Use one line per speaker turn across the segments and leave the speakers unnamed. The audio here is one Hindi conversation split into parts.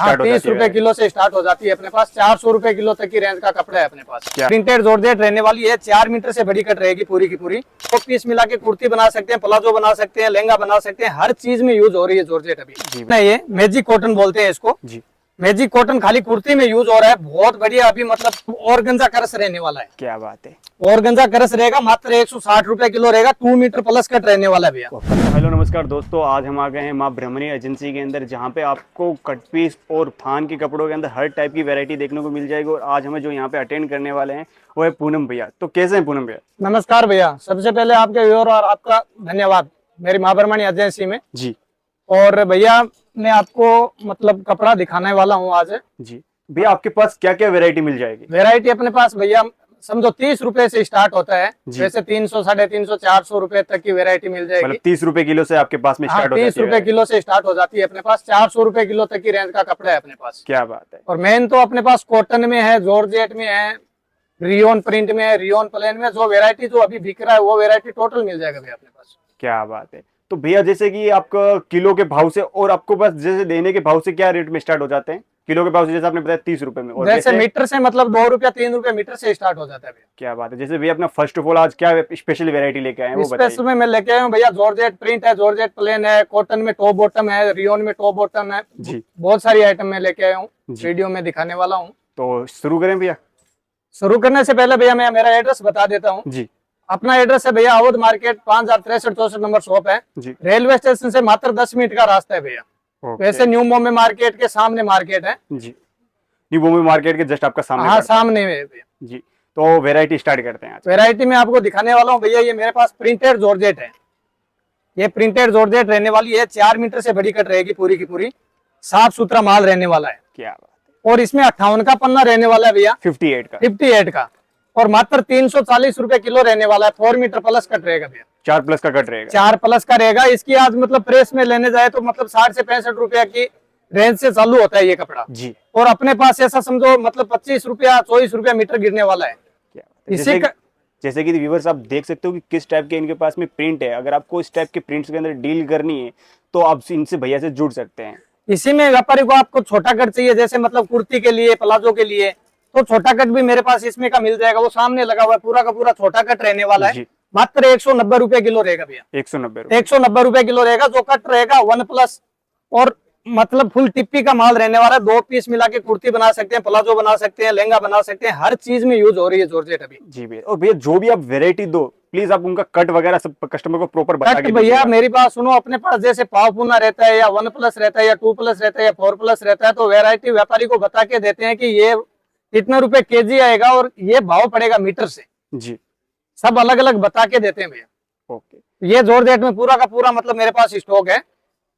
हाँ, 30 रुपए किलो से स्टार्ट हो जाती है अपने पास। 400 रुपए किलो तक की रेंज का कपड़ा है अपने पास। प्रिंटेड जॉर्जेट रहने वाली है। 4 मीटर से बड़ी कट रहेगी पूरी की पूरी। तो पीस मिला के कुर्ती बना सकते हैं, प्लाजो बना सकते हैं, लहंगा बना सकते हैं, हर चीज में यूज हो रही है जॉर्जेट अभी। ये मैजिक कॉटन बोलते हैं इसको जी। मैजिक कॉटन खाली कुर्ती में यूज हो रहा है, बहुत बढ़िया। अभी मतलब ऑर्गेन्जा करस रहने वाला है।
क्या बात है,
ऑर्गेन्जा करस रहेगा, मात्र 160 रुपए किलो रहेगा। 2 मीटर प्लस कट रहने वाला है भैया।
हेलो नमस्कार दोस्तों, आज हम आ गए हैं माँ ब्रह्मणी एजेंसी के अंदर, जहाँ पे आपको कट पीस और थान के कपड़ों के अंदर हर टाइप की वैरायटी देखने को मिल जाएगी। और आज हमें जो यहाँ पे अटेंड करने वाले हैं वो है पूनम भैया। तो कैसे हैं पूनम भैया?
नमस्कार भैया, सबसे पहले आपके व्यूअर और आपका धन्यवाद मेरी माँ ब्रह्मणी एजेंसी में
जी।
और भैया मैं आपको मतलब कपड़ा दिखाने वाला हूँ आज
जी। भैया आपके पास क्या क्या वैरायटी मिल जाएगी?
वैरायटी अपने पास भैया समझो 30 रुपए से स्टार्ट होता है। वैसे 300, 350, 400 रुपए तक की वैरायटी मिल जाएगी।
मतलब 30 रुपए किलो से आपके पास में स्टार्ट हो जाती है?
30 रुपए किलो से स्टार्ट हो जाती है अपने पास। 400 रुपए किलो तक की रेंज का कपड़ा है अपने पास।
क्या बात है।
और मेन तो अपने पास कॉटन में है, जॉर्जेट में है, रियोन प्रिंट में है, रियोन प्लेन में। जो वैरायटी जो अभी बिक रहा है वो वैरायटी टोटल मिल जाएगा भैया अपने पास।
क्या बात है। तो भैया जैसे कि आपका किलो के भाव से और आपको बस जैसे देने के भाव से क्या रेट में स्टार्ट हो जाते हैं? किलो के भाव से जैसे आपने बताया 30 रुपए में, और
जैसे मीटर से मतलब 2 रुपया 3 रुपए मीटर से स्टार्ट हो जाता है भैया।
क्या बात है। जैसे भैया अपना फर्स्ट ऑफ ऑल आज क्या स्पेशल वैरायटी लेके आए हैं वो बताइए।
स्पेशल में मैं लेके आया हूँ भैया, जॉर्जेट प्रिंट है, जॉर्जेट प्लेन है, कॉटन में टॉप बॉटम है, रियोन में टॉप बॉटम है जी। बहुत सारी आइटम में लेके आया हूँ, वीडियो में दिखाने वाला हूँ।
तो शुरू करें भैया?
शुरू करने से पहले भैया मैं मेरा एड्रेस बता देता हूँ जी। अपना एड्रेस है भैया अवध मार्केट, 5063-64 नंबर शॉप है जी। रेलवे स्टेशन से मात्र 10 मिनट का रास्ता है भैया। वैसे न्यू बॉम्बे मार्केट के सामने मार्केट है जी।
न्यू बॉम्बे मार्केट के जस्ट आपका सामने?
हाँ, सामने में भैया
जी। तो वेरायटी स्टार्ट करते हैं आज।
वेरायटी में आपको दिखाने वाला हूँ भैया, ये मेरे पास प्रिंटेड जॉर्जेट है। ये प्रिंटेड जॉर्जेट रहने वाली है। 4 मीटर से बड़ी कट रहेगी पूरी की पूरी। साफ सुथरा माल रहने वाला है।
क्या बात है।
और इसमें 58 का पन्ना रहने वाला है भैया। 58 का और मात्र 340 रुपए किलो रहने वाला है। 4 मीटर प्लस कट रहेगा भैया।
4 प्लस का कट रहेगा?
4 प्लस का रहेगा। इसकी आज मतलब प्रेस में लेने जाए तो मतलब 60 से 65 रुपया की रेंज से चालू होता है ये कपड़ा जी। और अपने पास ऐसा समझो मतलब 25 रुपया 24 रुपया मीटर गिरने वाला है।
जैसे कि व्यूअर्स आप देख सकते हो कि किस टाइप के इनके पास में प्रिंट है। अगर आपको इस टाइप के प्रिंट्स के अंदर डील करनी है तो आप इनसे भैया से जुड़ सकते हैं।
इसी में व्यापारी को आपको छोटा कट चाहिए, जैसे मतलब कुर्ती के लिए, प्लाजो के लिए, तो छोटा कट भी मेरे पास इसमें का मिल जाएगा। वो सामने लगा हुआ है, पूरा का पूरा छोटा कट रहने वाला है। मात्र 190 रुपए किलो रहेगा भैया। 190 रुपए किलो रहेगा। जो कट रहेगा 1 प्लस और मतलब फुल टिप्पी का माल रहने वाला है। 2 पीस मिला के कुर्ती बना सकते हैं, प्लाजो बना सकते हैं, लहंगा बना सकते हैं, हर चीज में यूज हो रही है जॉर्जेट अभी
जी भैया। और भैया जो भी आप वेरायटी दो प्लीज आप उनका कट वगैरह सब कस्टमर को प्रॉपर बता के
भैया मेरी बात सुनो, अपने पास जैसे पाव पुना रहता है या 1 प्लस रहता है या 2 प्लस रहता है या 4 प्लस रहता है, तो वेरायटी व्यापारी को बता के देते हैं कि ये इतना रुपए केजी आएगा और ये भाव पड़ेगा मीटर से जी। सब अलग अलग बता के देते हैं भैया। ओके। ये जॉर्जेट में पूरा का पूरा मतलब मेरे पास स्टॉक है।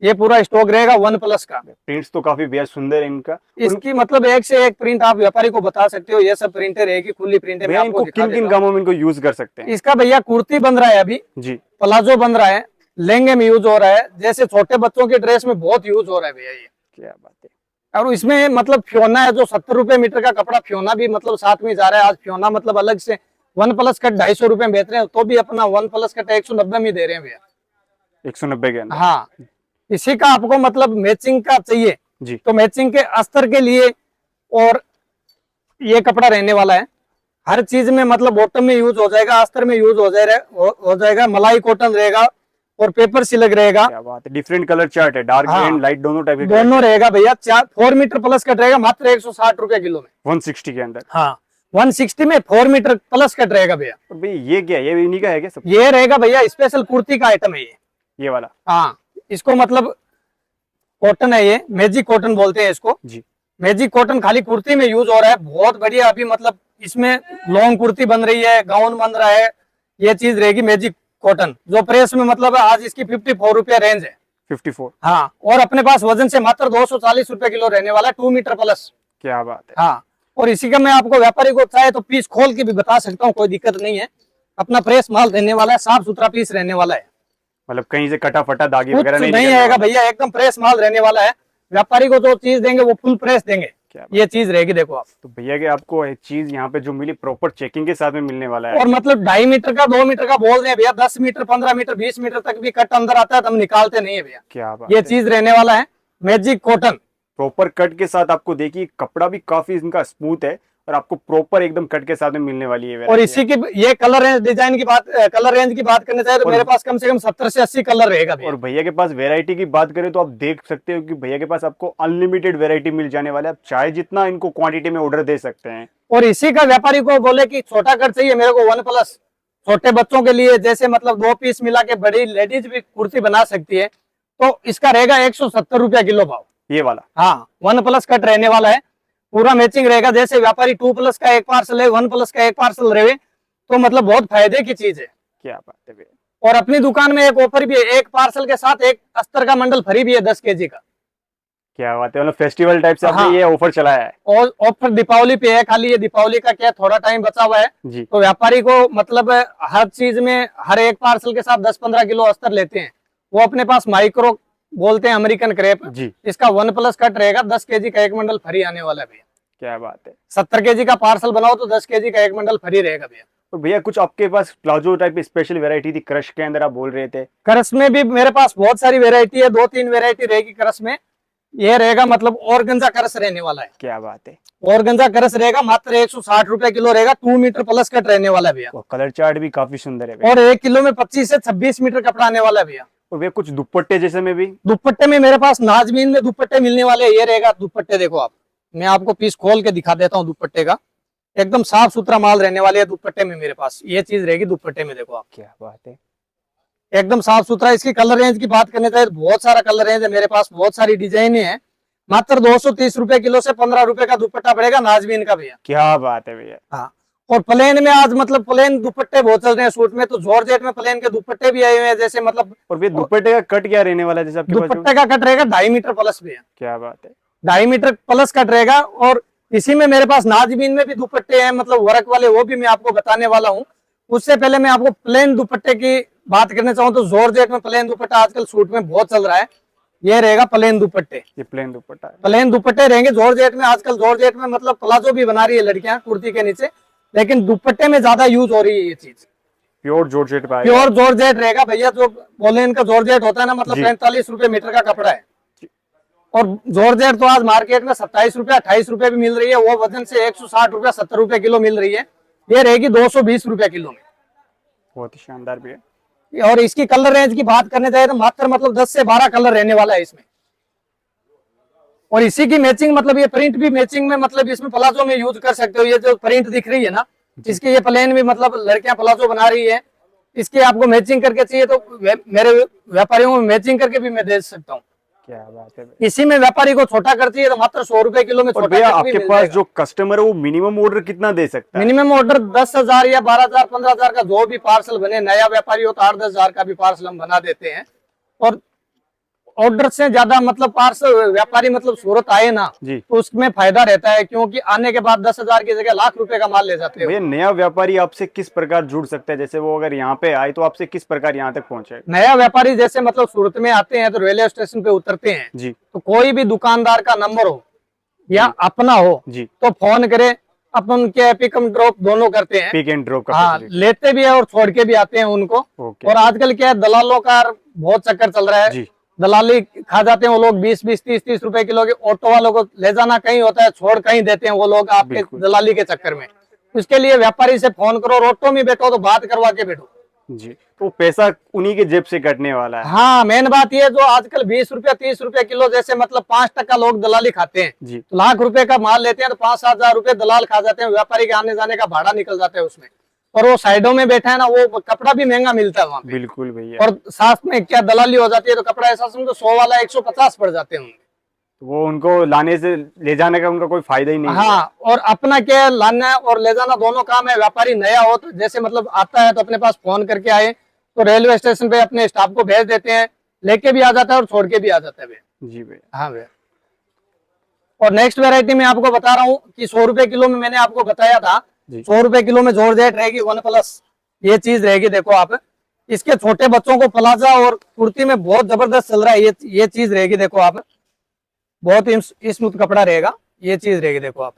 ये पूरा स्टॉक रहेगा 1 प्लस का।
प्रिंट्स तो काफी बेहद सुंदर है इनका।
इसकी मतलब एक से एक प्रिंट आप व्यापारी को बता सकते हो। ये सब प्रिंटें रहेगी, खुली प्रिंटें।
इनको किन किन कामों में इनको यूज कर सकते हैं?
इसका भैया कुर्ती बन रहा है अभी जी, प्लाजो बन रहा है, लहंगे में यूज हो रहा है, जैसे छोटे बच्चों के ड्रेस में बहुत यूज हो रहा है भैया ये। क्या बात है। और इसमें मतलब फ्योना है जो 70 रुपए मीटर का कपड़ा, फ्योना भी मतलब साथ में जा रहा है। आज फ्योना मतलब अलग से 1 प्लस कट 250 रुपए में बेच रहे हैं, तो भी अपना 1 प्लस कट 190 में दे रहे हैं भैया।
190 के अंदर?
हाँ। इसी का आपको मतलब मैचिंग का चाहिए जी, तो मैचिंग के अस्तर के लिए और ये कपड़ा रहने वाला है। हर चीज में मतलब बॉटम में यूज हो जाएगा, अस्तर में यूज हो जाएगा। मलाई कॉटन रहेगा और पेपर सिल्क रहेगा।
क्या बात है। डिफरेंट कलर चार्ट है, डार्क एंड लाइट दोनों टाइप के
दोनों रहेगा भैया। 4 मीटर प्लस कट रहेगा मात्र 160 रुपए किलो में।
160 के अंदर?
हाँ, 160 में 4 मीटर प्लस कट रहेगा भैया।
भैया ये क्या है, ये इन्हीं का है क्या सब?
ये रहेगा भैया स्पेशल कुर्ती का आइटम है ये
वाला।
हाँ, इसको मतलब कॉटन है, ये मैजिक कॉटन बोलते हैं इसको जी। मैजिक कॉटन खाली कुर्ती में यूज हो रहा है, बहुत बढ़िया। अभी मतलब इसमें लॉन्ग कुर्ती बन रही है, गाउन बन रहा है। ये चीज रहेगी मैजिक कॉटन, जो प्रेस में मतलब आज इसकी 54 रुपया रेंज है।
54?
हाँ। और अपने पास वजन से मात्र 240 रुपए किलो रहने वाला है, 2 मीटर प्लस।
क्या बात है।
हाँ। और इसी का मैं आपको व्यापारी को चाहे तो पीस खोल के भी बता सकता हूँ, कोई दिक्कत नहीं है। अपना प्रेस माल रहने वाला है, साफ सुथरा पीस रहने वाला है।
मतलब कहीं से कटा फटा दागी वगैरह
नहीं आएगा भैया, एकदम प्रेस माल रहने वाला है। व्यापारी को जो चीज देंगे वो फुल प्रेस देंगे। ये चीज रहेगी देखो आप।
तो भैया के आपको एक चीज यहाँ पे जो मिली प्रॉपर चेकिंग के साथ में मिलने वाला है।
और मतलब 2.5 मीटर का 2 मीटर का बोल रहे हैं भैया, 10 मीटर 15 मीटर 20 मीटर तक भी कट अंदर आता है तो हम निकालते नहीं है भैया।
क्या बात।
ये चीज रहने वाला है मैजिक कॉटन।
प्रॉपर कट के साथ आपको देखिए कपड़ा भी काफी इनका स्मूथ है और आपको प्रॉपर एकदम कट के साथ में मिलने वाली है
और इसी की ये कलर रेंज डिजाइन की बात, कलर रेंज की बात करने चाहिए तो मेरे पास कम से कम 70 से 80 कलर रहेगा भैया।
और भैया के पास वैरायटी की बात करें तो आप देख सकते हो कि भैया के पास आपको अनलिमिटेड वैरायटी मिल जाने वाला है, आप चाहे जितना इनको क्वांटिटी में ऑर्डर दे सकते हैं।
और इसी का व्यापारी को बोले कि छोटा कट चाहिए मेरे को 1+, छोटे बच्चों के लिए जैसे मतलब 2 पीस मिला के बड़ी लेडीज भी कुर्ती बना सकती है, तो इसका रहेगा 170 रुपया किलो भाव
ये वाला।
हाँ 1+ कट रहने वाला है, पूरा मैचिंग रहेगा। जैसे व्यापारी 2+ का एक पार्सल है, 1+ का एक पार्सल रहे, तो मतलब बहुत फायदे की चीज है।
क्या बात है भैया।
और अपनी दुकान में एक ऑफर भी है, एक पार्सल के साथ एक अस्तर का मंडल फ्री भी है 10 kg का।
क्या बात है, मतलब फेस्टिवल टाइप से आपने
हाँ।
ये ऑफर चलाया है।
और ऑफर दीपावली पे है, खाली ये दीपावली का क्या थोड़ा टाइम बचा हुआ है
जी।
तो व्यापारी को मतलब हर चीज में हर एक पार्सल के साथ 10-15 किलो अस्तर लेते हैं। वो अपने पास माइक्रो बोलते हैं अमेरिकन क्रेप
जी।
इसका 1+ कट रहेगा, 10 kg का एक मंडल फ्री आने वाला है भैया।
क्या बात है।
70 kg का पार्सल बनाओ तो 10 kg का एक मंडल फ्री रहेगा भैया।
तो भैया कुछ आपके पास प्लाजो टाइप की स्पेशल वैरायटी थी क्रश के अंदर, आप बोल रहे थे।
करस में भी मेरे पास बहुत सारी वेरायटी है, 2-3 वेरायटी रहेगी करस में। ये रहेगा मतलब ऑर्गेन्जा करस रहने वाला है।
क्या बात है।
ऑर्गेन्जा करस रहेगा, मात्र 160 रुपए किलो रहेगा, 2 मीटर प्लस कट रहने वाला है भैया।
और कलर चार्ट भी काफी सुंदर है भैया।
और 1 किलो में 25 से 26 मीटर कपड़ा आने वाला है भैया।
और भैया कुछ दुपट्टे जैसे में भी।
दुपट्टे में मेरे पास नाजमीन में दुपट्टे मिलने वाले हैं। ये रहेगा दुपट्टे, देखो आप, मैं आपको पीस खोल के दिखा देता हूँ दुपट्टे का। एकदम साफ सुथरा माल रहने वाले है दुपट्टे में मेरे पास। ये चीज रहेगी दुपट्टे में, देखो आप।
क्या बात है।
एकदम साफ सुथरा। इसकी कलर रेंज की बात करने चाहिए बहुत सारा कलर रेंज है मेरे पास, बहुत सारी डिजाइन है। मात्र 230 रुपए किलो से 15 रुपए का दुपट्टा पड़ेगा नाजमीन का भैया।
क्या बात है भैया।
हाँ। और प्लेन में आज मतलब प्लेन दुपट्टे बहुत चल रहे हैं सूट में, तो जॉर्जेट में प्लेन के दुपट्टे भी आए हुए हैं जैसे मतलब।
और भैया दुपट्टे का कट क्या रहने वाला है जैसे आपके पास?
दुपट्टे का कट रहेगा 2.5 मीटर प्लस भैया।
क्या बात है।
2.5 मीटर प्लस कट रहेगा। और इसी में मेरे पास नाजमीन में भी दुपट्टे हैं, मतलब वर्क वाले, वो भी मैं आपको बताने वाला हूँ। उससे पहले मैं आपको प्लेन दुपट्टे की बात करना चाहूँ तो जॉर्जेट में प्लेन दुपट्टा आजकल सूट में बहुत चल रहा है। ये रहेगा प्लेन दुपट्टे।
ये प्लेन दुपट्टा है।
प्लेन दुपट्टे रहेंगे जॉर्जेट में। आजकल जॉर्जेट में मतलब प्लाजो भी बना रही है लड़कियां कुर्ती के नीचे, लेकिन दुपट्टे में ज्यादा यूज हो रही है ये चीज।
प्योर जॉर्जेट पे
प्योर जॉर्जेट रहेगा भैया। जो पोलैंड का जॉर्जेट होता है ना, मतलब 45 रुपए मीटर का कपड़ा है। और जॉर्जेट तो आज मार्केट में 27 रुपए 28 रुपए भी मिल रही है, वो वजन से 160 रुपया 70 रुपए किलो मिल रही है। ये रहेगी 220 रुपए किलो में।
बहुत ही शानदार भी है।
और इसकी कलर रेंज की बात करने जाए तो मात्र मतलब 10 से 12 कलर रहने वाला है इसमें। और इसी की मैचिंग मतलब ये प्रिंट भी मैचिंग में मतलब इसमें प्लाजो में यूज कर सकते हो। ये जो प्रिंट दिख रही है ना, इसकी ये प्लेन भी मतलब लड़कियां प्लाजो बना रही है, इसकी आपको मैचिंग करके चाहिए तो मेरे व्यापारियों में मैचिंग करके भी मैं दे सकता हूँ।
क्या बात है।
इसी में व्यापारी को छोटा कर चाहिए तो मात्र 100 रुपए किलो में।
और भैया आपके पास जो कस्टमर है वो मिनिमम ऑर्डर कितना दे सकता है?
मिनिमम ऑर्डर 10,000 या 12,000 15,000 का जो भी पार्सल बने। नया व्यापारी हो तो 8-10 हजार का भी पार्सल हम बना देते हैं। और ऑर्डर से ज्यादा मतलब पार्सल व्यापारी मतलब सूरत आए ना
जी,
तो उसमें फायदा रहता है, क्योंकि आने के बाद 10,000 की जगह लाख रुपए का माल ले जाते हैं।
भैया नया व्यापारी आपसे किस प्रकार जुड़ सकता है? जैसे वो अगर यहाँ पे आए तो आपसे किस प्रकार यहाँ तक पहुंचे?
नया व्यापारी जैसे मतलब सूरत में आते हैं तो रेलवे स्टेशन पे उतरते हैं
जी,
तो कोई भी दुकानदार का नंबर हो या अपना हो
जी,
तो फोन करे। अपन के पिक एंड ड्रॉप दोनों करते हैं।
पिक एंड ड्रॉप का
हाँ, लेते भी है और छोड़ के भी आते हैं उनको।
ओके।
और आजकल क्या है, दलालों का बहुत चक्कर चल रहा है।
जी,
दलाली खा जाते हैं वो लोग 20-20 30-30 रुपए किलो के। ऑटो वालों को ले जाना कहीं होता है, छोड़ कहीं देते हैं वो लोग आपके
बिल्कुल।
दलाली के चक्कर में। उसके लिए व्यापारी से फोन करो और ऑटो में बैठो तो बात करवा के बैठो।
जी, तो पैसा उन्हीं के जेब से कटने वाला है।
हाँ, मेन बात ये जो आजकल 20 रुपया 30 रुपए किलो जैसे मतलब 5% लोग दलाली खाते हैं।
जी,
तो लाख रुपए का माल लेते हैं तो 5-7 हजार रुपए दलाल खा जाते हैं। व्यापारी के आने जाने का भाड़ा निकल जाता है उसमें। और वो साइडों में बैठा है ना, वो कपड़ा भी महंगा मिलता है वहाँ पे।
बिल्कुल भैया।
और साथ में क्या दलाली हो जाती है तो कपड़ा ऐसा समझो 100 वाला 150 पड़ जाते हैं उनके।
तो वो उनको लाने से ले जाने का उनका कोई फायदा ही नहीं है।
हाँ, और अपना क्या है, लाना और ले जाना दोनों काम है। व्यापारी नया हो तो जैसे मतलब आता है तो अपने पास फोन करके आए तो रेलवे स्टेशन पे अपने स्टाफ को भेज देते हैं, लेके भी आ जाता है और छोड़ के भी आ जाता है भैया।
जी भैया।
हाँ भैया। और नेक्स्ट वेरायटी में आपको बता रहा हूँ कि 100 रुपए किलो में मैंने आपको बताया था। 100 रुपए किलो में जॉर्जेट रहेगी 1+। ये चीज रहेगी, देखो आप। इसके छोटे बच्चों को प्लाजा और कुर्ती में बहुत जबरदस्त चल रहा है। ये चीज रहेगी, देखो आप। बहुत ही स्मूथ कपड़ा रहेगा। ये चीज रहेगी, देखो आप।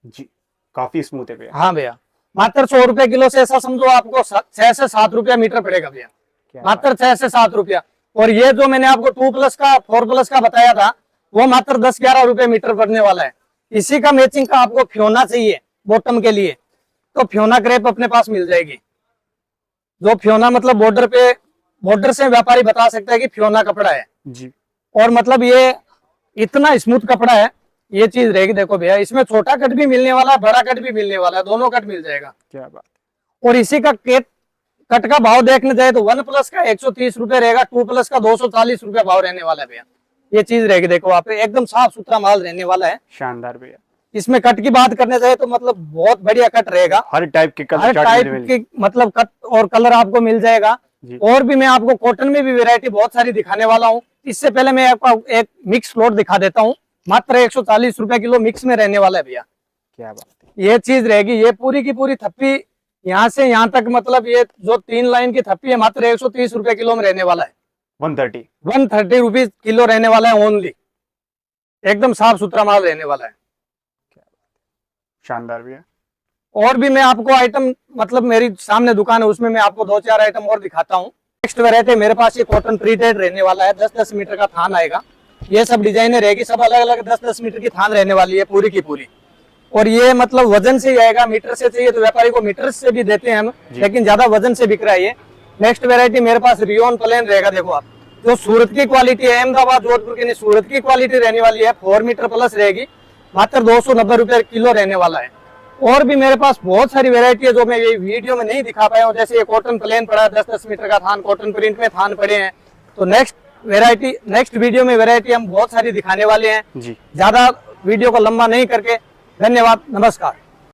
जी, काफी स्मूथ है भैया।
हाँ भैया। मात्र 100 रुपए किलो से ऐसा समझो आपको 6 से 7 रुपया मीटर पड़ेगा भैया। मात्र 6 से 7 रुपया। और ये जो मैंने आपको 2+ का 4+ का बताया था, वो मात्र 10-11 रुपए मीटर पड़ने वाला है। इसी का मैचिंग का आपको फ्योना चाहिए बॉटम के लिए, तो फ्योना क्रेप अपने पास मिल जाएगी। जो फ्योना मतलब बॉर्डर से व्यापारी बता सकता है कि फ्योना कपड़ा है
जी।
और मतलब ये इतना स्मूथ कपड़ा है, ये चीज रहेगी। देखो भैया, इसमें छोटा कट भी मिलने वाला है, बड़ा कट भी मिलने वाला है, दोनों कट मिल जाएगा।
क्या बात।
और इसी का कट का भाव देखने जाए तो 1+ का 130 रुपए रहेगा, 2+ का 240 रुपए भाव रहने वाला है भैया। ये चीज रहेगी, देखो आप, एकदम साफ सुथरा माल रहने वाला है।
शानदार भैया।
इसमें कट की बात करने जाए तो मतलब बहुत बढ़िया कट रहेगा,
हर टाइप के कलर,
हर टाइप की मतलब कट और कलर आपको मिल जाएगा। और भी मैं आपको कॉटन में भी वैरायटी बहुत सारी दिखाने वाला हूँ। इससे पहले मैं आपको एक मिक्स फ्लोट दिखा देता हूँ, मात्र 140 रुपए किलो मिक्स में रहने वाला है भैया।
क्या बात है।
ये चीज रहेगी, ये पूरी की पूरी थप्पी यहाँ से यहाँ तक, मतलब ये जो 3 लाइन की थप्पी है मात्र 130 रुपए किलो में रहने वाला है। 130 रुपीज किलो रहने वाला है ओनली, एकदम साफ सुथरा माल रहने वाला है।
शानदार भैया।
और भी मैं आपको आइटम, मतलब मेरी सामने दुकान है उसमें मैं आपको 2-4 आइटम और दिखाता हूँ। नेक्स्ट वैरायटी मेरे पास ये कॉटन प्रिंटेड रहने वाला है, 10-10 मीटर का थान आएगा। ये सब डिजाइने रहेगी, सब अलग अलग 10-10 मीटर की थान रहने वाली है पूरी की पूरी। और ये मतलब वजन से ही आएगा, मीटर से चाहिए तो व्यापारी को मीटर से भी देते हैं हम, लेकिन ज्यादा वजन से बिक रहा है ये। नेक्स्ट वैरायटी मेरे पास रियोन प्लेन रहेगा। देखो आप, जो सूरत की क्वालिटी है, अहमदाबाद जोधपुर की नहीं, सूरत की क्वालिटी रहने वाली है। 4 मीटर प्लस रहेगी, मात्र 290 रुपए किलो रहने वाला है। और भी मेरे पास बहुत सारी वैरायटी है जो मैं ये वीडियो में नहीं दिखा पाया हूँ। जैसे ये कॉटन प्लेन पड़ा है, 10-10 मीटर का थान, कॉटन प्रिंट में थान पड़े हैं। तो नेक्स्ट वीडियो में वैरायटी हम बहुत सारी दिखाने वाले हैं।
जी।
ज्यादा वीडियो को लंबा नहीं करके, धन्यवाद, नमस्कार।